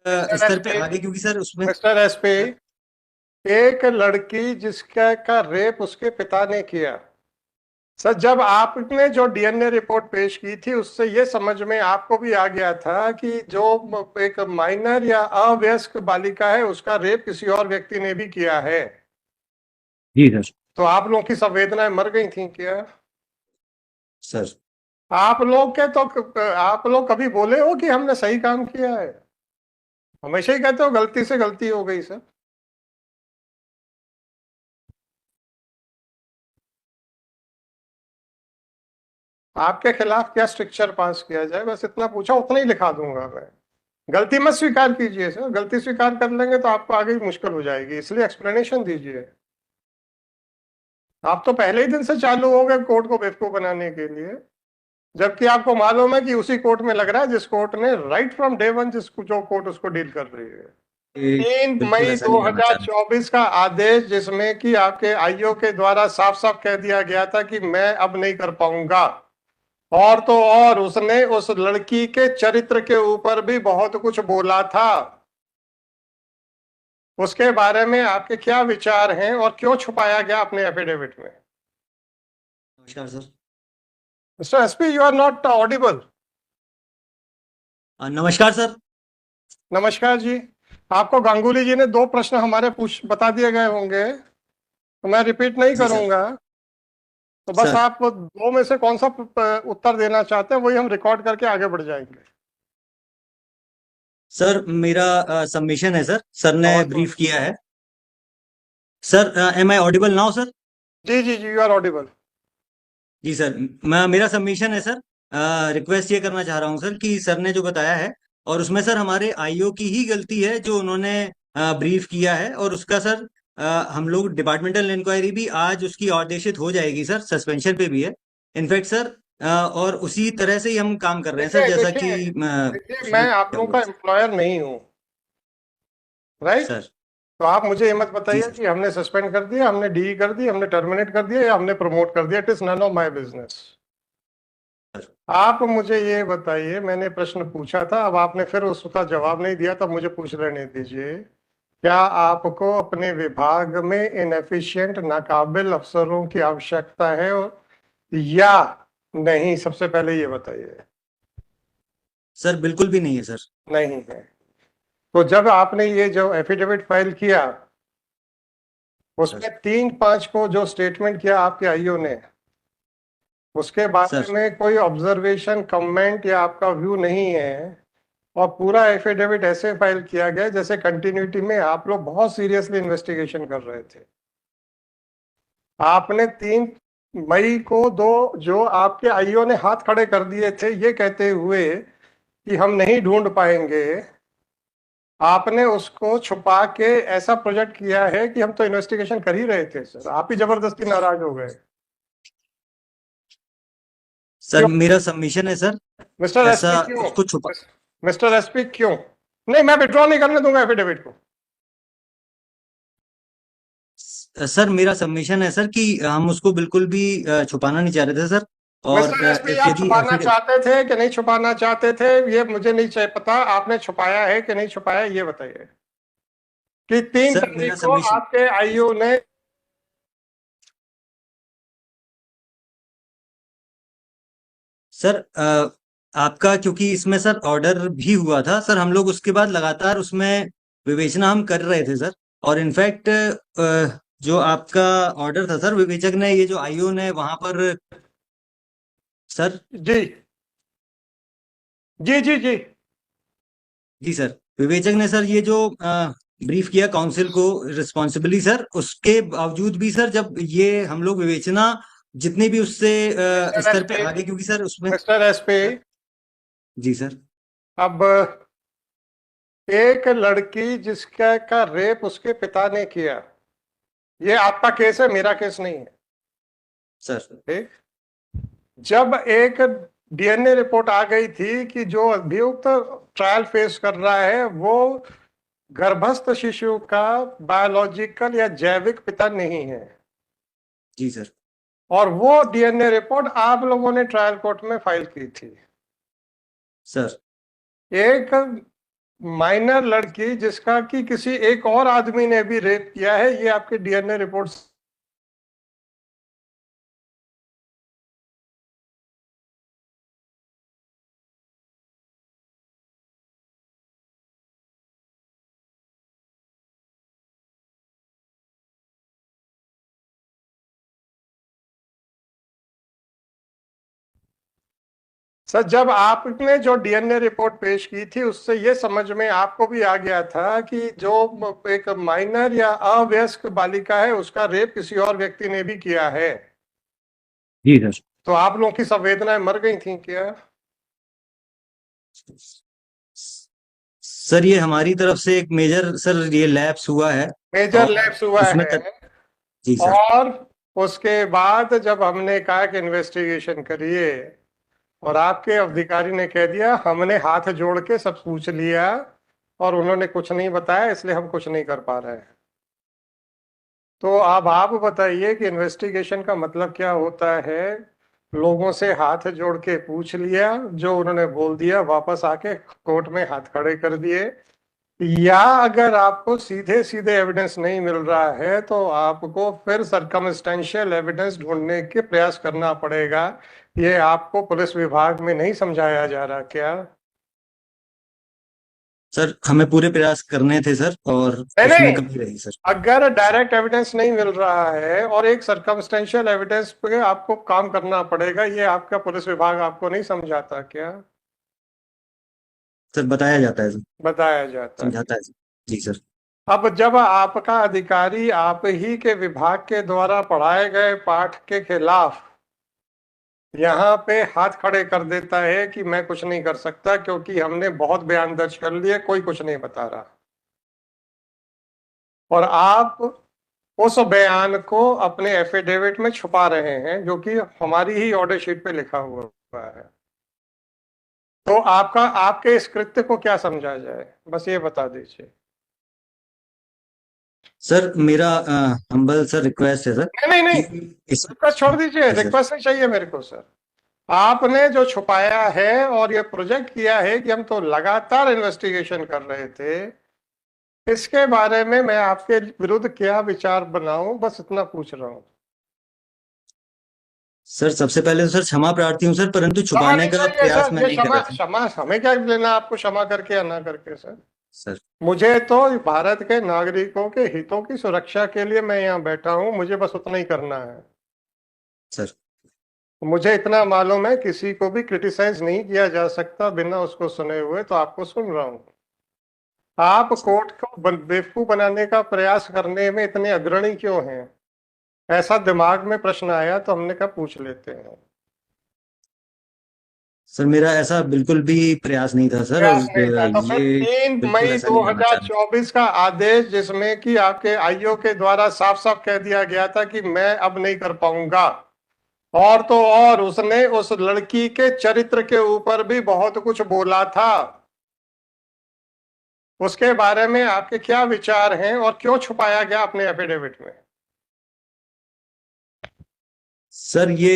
स्तर पे आगे, क्योंकि सर उसमें मिस्टर एसपी, एक लड़की जिसका का रेप उसके पिता ने किया। सर, जब आपने जो डीएनए रिपोर्ट पेश की थी उससे ये समझ में आपको भी आ गया था कि जो एक माइनर या अवयस्क बालिका है उसका रेप किसी और व्यक्ति ने भी किया है। जी सर। तो आप लोगों की संवेदनाएं मर गई थी क्या? सर आप लोग के तो आप लोग कभी बोले हो कि हमने सही काम किया है? हमेशा ही कहते हो गलती से गलती हो गई सर। आपके खिलाफ क्या स्ट्रिक्चर पास किया जाए, बस इतना पूछा, उतना ही लिखा दूंगा मैं। गलती मत स्वीकार कीजिए सर, गलती स्वीकार कर लेंगे तो आपको आगे मुश्किल हो जाएगी, इसलिए एक्सप्लेनेशन दीजिए। आप तो पहले ही दिन से चालू हो गए कोर्ट को बेवकूफ बनाने के लिए, जबकि आपको मालूम है कि उसी कोर्ट में लग रहा है जिस कोर्ट ने राइट फ्रॉम डे वन जिसको जो कोर्ट उसको डील कर रही है। ये 3 बिल्कुल मई ऐसा नहीं करना चाह रहे। 2024 का आदेश, जिसमें कि आपके आईओ के द्वारा साफ साफ कह दिया गया था कि मैं अब नहीं कर पाऊंगा। और तो और उसने उस लड़की के चरित्र के ऊपर भी बहुत कुछ बोला था। उसके बारे में आपके क्या विचार हैं और क्यों छुपाया गया अपने एफिडेविट में? नमस्कार sir. Mister SP, you are not audible. नमस्कार सर। नमस्कार जी। आपको गांगुली जी ने 2 प्रश्न हमारे पूछ बता दिए गए होंगे, तो मैं रिपीट नहीं जी सर। करूंगा। तो बस सर आप 2 में से कौन सा उत्तर देना चाहते हैं वही हम रिकॉर्ड करके आगे बढ़ जाएंगे। सर मेरा सबमिशन है सर, सर ने बहुत बहुत। ब्रीफ किया है। Sir am I audible now sir? जी जी जी, यू आर ऑडिबल। जी सर, मेरा सबमिशन है सर। रिक्वेस्ट ये करना चाह रहा हूँ सर कि सर ने जो बताया है, और उसमें सर हमारे आईओ की ही गलती है जो उन्होंने ब्रीफ किया है, और उसका सर हम लोग डिपार्टमेंटल इंक्वायरी भी आज उसकी आदेशित हो जाएगी सर, सस्पेंशन पे भी है इनफैक्ट सर। और उसी तरह से ही हम काम कर रहे हैं सर, देखिए जैसा देखिए कि देखिए, उसमें मैं आप क्या लोगों हुआ का है। एम्प्लॉयर नहीं हूँ, राइट? सर। तो आप मुझे ये मत जी बताइए सर। कि हमने सस्पेंड कर दिया, हमने डी कर दी, हमने टर्मिनेट कर दिया या हमने प्रमोट कर दिया। It is none of my business. Sir. आप मुझे ये बताइए, मैंने प्रश्न पूछा था, अब आपने फिर उसका जवाब नहीं दिया, तब मुझे पूछ लेने दीजिए। क्या आपको अपने विभाग में इनएफिशिएंट नाकाबिल अफसरों की आवश्यकता है या नहीं? सबसे पहले ये बताइए। सर बिल्कुल भी नहीं है सर। नहीं है। तो जब आपने ये जो एफिडेविट फाइल किया, सर। उसमें 3/5 को जो स्टेटमेंट किया आपके आईओ ने, उसके बारे सर। में कोई ऑब्जर्वेशन, कमेंट या आपका व्यू नहीं है। और पूरा एफिडेविट ऐसे फाइल किया गया जैसे कंटिन्यूटी में आप लोग बहुत सीरियसली इन्वेस्टिगेशन कर रहे थे। आपने 3 मई को दो जो आपके आईओ ने हाथ खड़े कर दिए थे ये कहते हुए कि हम नहीं ढूंढ पाएंगे, आपने उसको छुपा के ऐसा प्रोजेक्ट किया है कि हम तो इन्वेस्टिगेशन कर ही रहे थे सर, आप ही जबरदस्ती नाराज हो गए। सर क्यों? मेरा सबमिशन है सर। मिस्टर ऐसा एसपी क्यों? उसको छुपा। मिस्टर एसपी क्यों? नहीं, मैं विड्रॉ नहीं करने दूंगा एफिडेविट को। सर मेरा सबमिशन है सर कि हम उसको बिल्कुल भी छुपाना नहीं चाह रहे थे सर। और मिस्टर एसपी, आप यदि छुपाना एफिडेविट। चाहते थे कि नहीं छुपाना चाहते थे ये मुझे नहीं चाहिए पता। आपने छुपाया है कि नहीं छुपाया ये बताइए। कि तीन सर तारीख मेरा को सबमिशन। आपके आईओ ने। सर आपका, क्योंकि इसमें सर ऑर्डर भी हुआ था सर, हम लोग उसके बाद लगातार उसमें विवेचना हम कर रहे थे सर। और इनफैक्ट जो आपका ऑर्डर था सर, विवेचक ने, ये जो आईओ ने वहां पर सर। जी जी जी जी। जी सर, विवेचक ने सर ये जो ब्रीफ किया काउंसिल को रिस्पॉन्सिबली सर, उसके बावजूद भी सर जब ये हम लोग विवेचना जितनी भी उससे मिस्टर स्तर पे एसपी, आगे, क्योंकि सर उसमें। मिस्टर एसपी, जी सर। अब एक लड़की जिसका का रेप उसके पिता ने किया, ये आपका केस है, मेरा केस नहीं है। सर। ठीक? जब एक डीएनए रिपोर्ट आ गई थी कि जो अभियुक्त ट्रायल फेस कर रहा है वो गर्भस्थ शिशु का बायोलॉजिकल या जैविक पिता नहीं है, जी सर। और वो डीएनए रिपोर्ट आप लोगों ने ट्रायल कोर्ट में फाइल की थी। सर। एक माइनर लड़की जिसका कि किसी एक और आदमी ने भी रेप किया है, ये आपके डीएनए रिपोर्ट। सर, जब आपने जो डीएनए रिपोर्ट पेश की थी उससे ये समझ में आपको भी आ गया था कि जो एक माइनर या अवयस्क बालिका है उसका रेप किसी और व्यक्ति ने भी किया है। जी सर। तो आप लोगों की संवेदनाएं मर गई थी क्या? सर ये हमारी तरफ से एक मेजर सर ये लैप्स हुआ है। मेजर और लैप्स हुआ उसमें है। जी सर। और उसके बाद जब हमने कहा कि इन्वेस्टिगेशन करिए, और आपके अधिकारी ने कह दिया हमने हाथ जोड़ के सब पूछ लिया और उन्होंने कुछ नहीं बताया, इसलिए हम कुछ नहीं कर पा रहे हैं। तो अब आप बताइए कि इन्वेस्टिगेशन का मतलब क्या होता है? लोगों से हाथ जोड़ के पूछ लिया, जो उन्होंने बोल दिया वापस आके कोर्ट में हाथ खड़े कर दिए, या अगर आपको सीधे सीधे एविडेंस नहीं मिल रहा है तो आपको फिर सरकमस्टेंशियल एविडेंस ढूंढने के प्रयास करना पड़ेगा। ये आपको पुलिस विभाग में नहीं समझाया जा रहा क्या? सर हमें पूरे प्रयास करने थे सर, और नहीं उसमें नहीं, कमी रही सर। अगर डायरेक्ट एविडेंस नहीं मिल रहा है और एक सरकमस्टेंशियल एविडेंस पे आपको काम करना पड़ेगा, ये आपका पुलिस विभाग आपको नहीं समझाता क्या? सर बताया जाता है सर, बताया जाता है। समझाता है सर। जी सर। अब जब आपका अधिकारी आप ही के विभाग के द्वारा पढ़ाए गए पाठ के खिलाफ यहाँ पे हाथ खड़े कर देता है कि मैं कुछ नहीं कर सकता क्योंकि हमने बहुत बयान दर्ज कर लिए, कोई कुछ नहीं बता रहा, और आप उस बयान को अपने एफिडेविट में छुपा रहे हैं जो कि हमारी ही ऑर्डर शीट पे लिखा हुआ है, तो आपका आपके इस कृत्य को क्या समझा जाए, बस ये बता दीजिए। सर मेरा हम्बल सर रिक्वेस्ट है सर नहीं नहीं कि नहीं, इस रिक्वेस्ट छोड़ दीजिए, जी सर। रिक्वेस्ट नहीं चाहिए मेरे को सर। आपने जो छुपाया है और ये प्रोजेक्ट किया है कि हम तो लगातार इन्वेस्टिगेशन कर रहे थे, इसके बारे में मैं आपके विरुद्ध क्या विचार बनाऊं, बस इतना पूछ रहा हूं। सर सबसे पहले तो सर क्षमा प्रार्थी हूँ सर, परंतु क्षमा छुपाने नहीं का चाहिए प्रयास सर, मैं ये नहीं कर क्षमा रहा था क्षमा हमें क्या लेना आपको क्षमा करके या ना करके सर। सर। मुझे तो भारत के नागरिकों के हितों की सुरक्षा के लिए मैं यहाँ बैठा हूँ, मुझे बस उतना ही करना है। सर मुझे इतना मालूम है किसी को भी क्रिटिसाइज नहीं किया जा सकता बिना उसको सुने हुए, तो आपको सुन रहा हूँ। आप सर। कोर्ट को बेवकूफ बनाने का प्रयास करने में इतने अग्रणी क्यों हैं? ऐसा दिमाग में प्रश्न आया तो हमने कहा पूछ लेते हैं। सर मेरा ऐसा बिल्कुल भी प्रयास नहीं था सर, और प्रयास नहीं था तो फिर ये 3 बिल्कुल मई ऐसा नहीं होना चाह रहा। 2024 का आदेश जिसमें कि आपके आईओ के द्वारा साफ साफ कह दिया गया था कि मैं अब नहीं कर पाऊंगा, और तो और उसने उस लड़की के चरित्र के ऊपर भी बहुत कुछ बोला था, उसके बारे में आपके क्या विचार हैं और क्यों छुपाया गया अपने एफिडेविट में? सर ये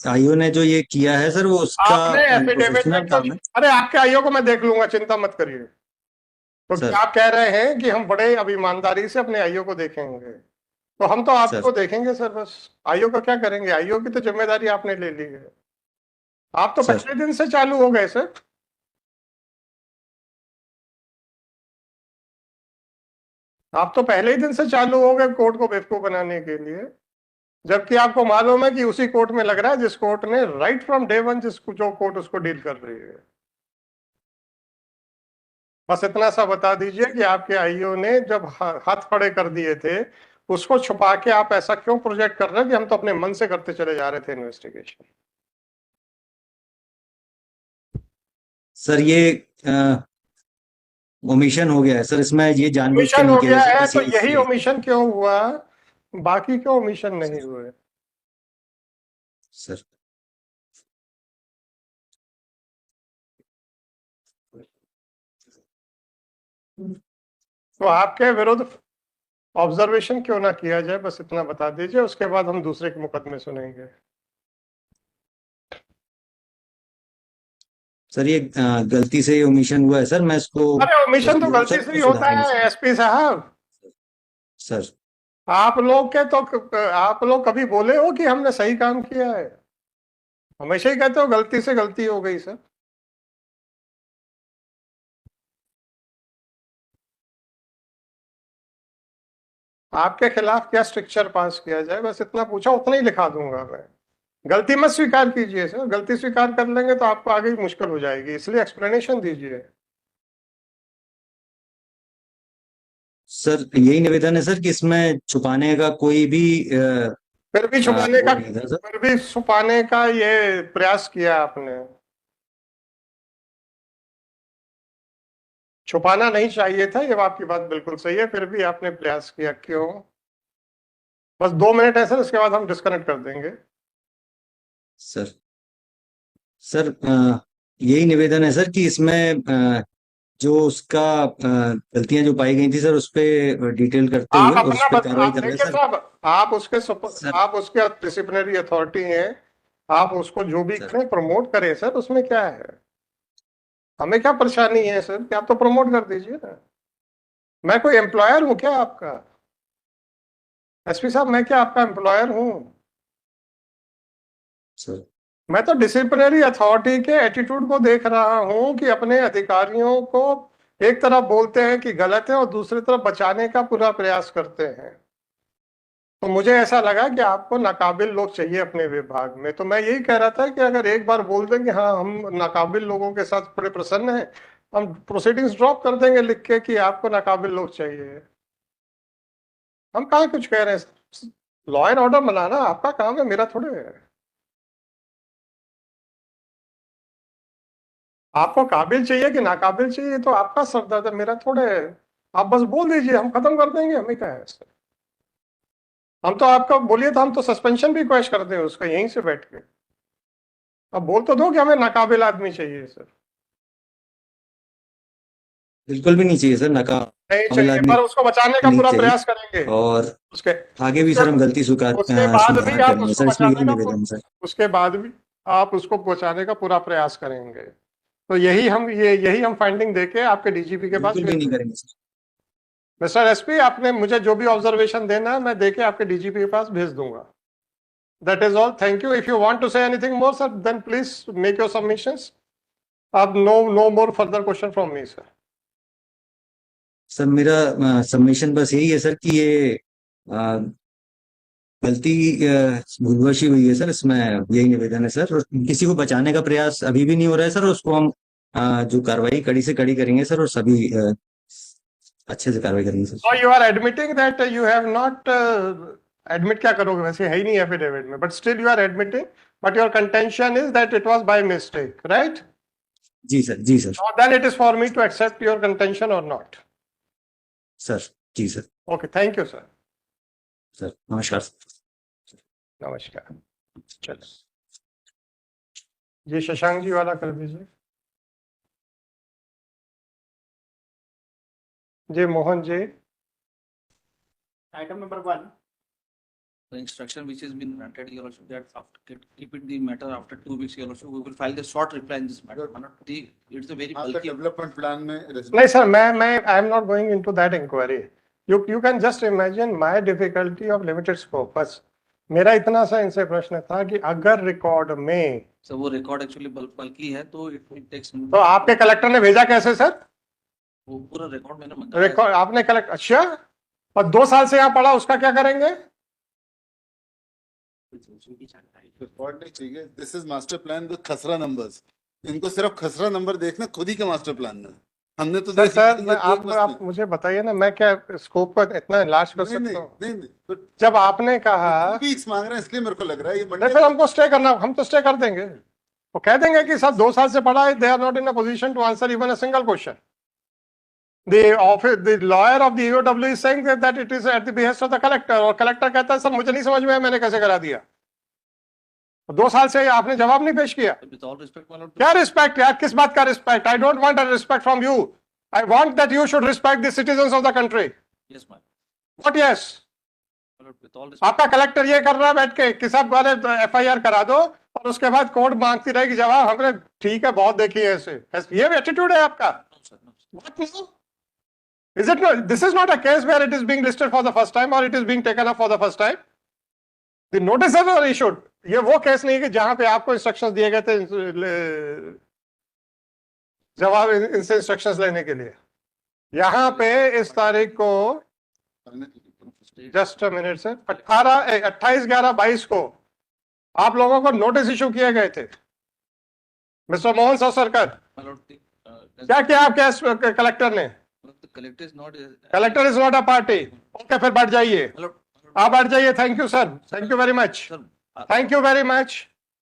आईओ ने जो ये किया है सर, वो उसका आपने एफिडेविट में प्रोफेशनल क्यों काम है। अरे आपके आईओ को मैं देख लूंगा, चिंता मत करिए। तो क्या सर। आप कह रहे हैं कि हम बड़े अब ईमानदारी से अपने आईओ को देखेंगे? तो हम तो सर। आपको देखेंगे सर, बस आईओ का क्या करेंगे? आईओ की तो जिम्मेदारी आपने ले ली है। आप तो सर। पहले दिन से चालू हो गए सर। आप तो पहले ही दिन से चालू हो गए कोर्ट को बेवकूफ बनाने के लिए, जबकि आपको मालूम है कि उसी कोर्ट में लग रहा है जिस कोर्ट ने राइट फ्रॉम डे वन जिसको जो कोर्ट उसको डील कर रही है। बस इतना सा बता दीजिए कि आपके आईओ ने जब हाथ खड़े कर दिए थे उसको छुपा के आप ऐसा क्यों प्रोजेक्ट कर रहे हैं कि हम तो अपने मन से करते चले जा रहे थे इन्वेस्टिगेशन? सर ये ओमिशन हो गया है सर, इसमें ये जानबूझ के ओमिशन नहीं हो किया गया सर, है बस तो ये यही इसलिए। ओमिशन क्यों हुआ, बाकी क्यों ओमिशन नहीं हुए? सर। तो आपके विरुद्ध ऑब्जर्वेशन क्यों ना किया जाए, बस इतना बता दीजिए, उसके बाद हम दूसरे के मुकदमे सुनेंगे। सर ये गलती से ओमिशन हुआ है सर, मैं इसको अरे ओमिशन तो बोल रहा हूँ गलती सर, से को ही होता सुधारेंगे है सर। एसपी साहब। सर आप लोग के तो आप लोग कभी बोले हो कि हमने सही काम किया है? हमेशा ही कहते हो गलती से गलती हो गई सर। आपके खिलाफ क्या स्ट्रिक्चर पास किया जाए, बस इतना पूछा, उतना ही लिखा दूंगा मैं। गलती मत स्वीकार कीजिए सर, गलती स्वीकार कर लेंगे तो आपको आगे मुश्किल हो जाएगी, इसलिए एक्सप्लेनेशन दीजिए। सर यही निवेदन है सर कि इसमें छुपाने का कोई भी फिर भी छुपाने वो का नहीं था सर। फिर भी छुपाने का ये प्रयास किया आपने। छुपाना नहीं चाहिए था, ये आपकी बात बिल्कुल सही है, फिर भी आपने प्रयास किया, क्यों? बस 2 मिनट है सर, उसके बाद हम डिस्कनेक्ट कर देंगे। सर सर यही निवेदन है सर कि इसमें जो उसका गलतियां जो पाई गई थी सर, उस पे डिटेल करते आप हुए और उस अपना पे कार्रवाई आप कर रहे हैं देखिए सर। साहब, सर आप उसके डिसिप्लिनरी अथॉरिटी हैं, आप उसको जो भी सर करें प्रमोट करें सर, उसमें क्या है? हमें क्या परेशानी है सर कि आप तो प्रमोट कर दीजिए ना। मैं कोई एम्प्लॉयर हूं क्या आपका? एसपी साहब, मैं क्या आपका एम्प्लॉयर हूं? सर मैं तो डिसिप्लिनरी अथॉरिटी के एटीट्यूड को देख रहा हूं कि अपने अधिकारियों को एक तरफ बोलते हैं कि गलत है और दूसरी तरफ बचाने का पूरा प्रयास करते हैं। तो मुझे ऐसा लगा कि आपको नाकाबिल लोग चाहिए अपने विभाग में, तो मैं यही कह रहा था कि अगर एक बार बोल दें कि हाँ हम नाकाबिल लोगों के साथ बड़े प्रसन्न हैं, हम प्रोसीडिंग्स ड्रॉप कर देंगे लिख के कि आपको नाकाबिल लोग चाहिए। हम कहाँ कुछ कह रहे हैं, लॉ एंड ऑर्डर बनाना आपका काम है, मेरा थोड़े है। आपको काबिल चाहिए कि नाकाबिल चाहिए तो आपका सरदर्द है, मेरा थोड़े है। आप बस बोल दीजिए, हम खत्म कर देंगे, हमें क्या है इससे। हम तो आपका बोलिए तो हम तो सस्पेंशन भी क्वेश्चन कर दें उसका यहीं से बैठ के। अब बोल तो दो कि हमें नाकाबिल आदमी चाहिए सर। बिल्कुल भी नहीं चाहिए सर, नहीं नाकाबिल चाहिए, आदमी पर उसको बचाने का नहीं पूरा चाहिए। प्रयास करेंगे। और उसके आगे भी उसके सर हम गलती उसके बाद भी सुधार आप करेंगे उसको सर, इसमें बचाने यही का निवेदन है सर। उसके बाद भी आप उसको बचाने का पूरा प्रयास करेंगे। तो यही हम फाइंडिंग देके आपके डीजीपी के पास बिल्कुल भी भेज नहीं देंगे। करेंगे सर। मिस्टर एसपी, आपने मुझे जो भी ऑब्जर्वेशन देना है मैं देके आपके डीजीपी के पास भेज दूंगा। That is all, thank you. If you want to say anything more sir, then please make your submissions. अब no more further question from me sir. Sir मेरा सबमिशन बस यही है सर कि ये अ, गलती भूलवश ही हुई है सर, इसमें यही निवेदन है सर। और किसी को बचाने का प्रयास अभी भी नहीं हो रहा है सर, उसको हम जो कार्रवाई कड़ी से कड़ी करेंगे सर, और सभी अच्छे से कार्रवाई करेंगे So sir. you are admitting that you have not admit क्या करोगे, वैसे है ही नहीं एफिडेविट में, but still you are admitting, but your contention is that it was by mistake, right? जी सर, जी sir. Now then it is for me to accept your contention or not. Sir जी sir. Okay, thank you sir. Sir नमस्कार sir. नमस्कार। चलो ये शशांक जी वाला कर दीजिए। जी Mohan ji. Item number 1, the instruction which has been granted here also that after keep it the matter after 2 weeks here also we will file the short reply in this matter. It's a very आपका bulky. Development plan में नहीं sir, मैं I am not going into that inquiry. You can just imagine my difficulty of limited scope. बस मेरा इतना सा इनसे प्रश्न था कि अगर रिकॉर्ड में So वो record actually bulky है तो it takes. तो आपके कलेक्टर ने भेजा कैसे सर? वो पूरा record मैंने मंगाया है। रिकॉर्ड आपने कलेक्ट, अच्छा, और 2 साल से यहाँ पड़ा, उसका क्या करेंगे? रिकॉर्ड नहीं चाहिए। This is master plan with खसरा नंबर्स। इनको सिर्फ खसरा नंबर देखना खुद ही के मास्टर प्लान में। हमने तो सर देखी सर नहीं, मैं ये देख आप बस मुझे बताइए ना, मैं क्या स्कोप को इतना लार्ज कर नहीं सकता नहीं हूँ? नहीं नहीं, तो जब आपने कहा, 2 वीक्स मांग रहे हैं इसलिए मेरे को लग रहा है ये नहीं मंडे फिर हमको स्टे करना, हम तो स्टे कर देंगे। वो कह देंगे कि सर 2 साल से पढ़ा है, they are not in a position to answer even a single question. The lawyer of the EOW is saying that it is at the behest of the collector, और कलेक्टर कहता है सर मुझे नहीं समझ में आया, मैंने कैसे करा दिया। 2 साल से आपने जवाब नहीं पेश किया। With all respect, my lord. क्या रिस्पेक्ट यार, किस बात का respect? I don't want a respect from you, I want that you should respect the citizens of the country. Yes, my what yes? lord. With all respect. आपका collector ये कर रहा है बैठ के कि साहब वाले FIR करा दो, और उसके बाद कोर्ट मांगती रहेगी जवाब, हमने ठीक है बहुत देखी है ऐसे, ये भी एटीट्यूड है आपका? No, sir, no, sir. What is it? Is it not? This is not a case where it is being listed for the first time or it is being taken up for the first time. The notices are issued. ये वो case नहीं है कि जहां पे आपको instructions दिए गए थे जवाब इनसे इंस्ट्रक्शंस लेने के लिए। यहाँ पे इस तारीख को, जस्ट अ मिनट सर, 28/11/22 को आप लोगों को नोटिस इशू किए गए थे मिस्टर मोहन सौसरकर। My lord, क्या किया आपके कलेक्टर ने? the collector is not. Collector is not a party. Okay, फिर बैठ जाइए, My lord, आप बैठ जाइए। Thank you sir, thank you very much, sir, thank you very much.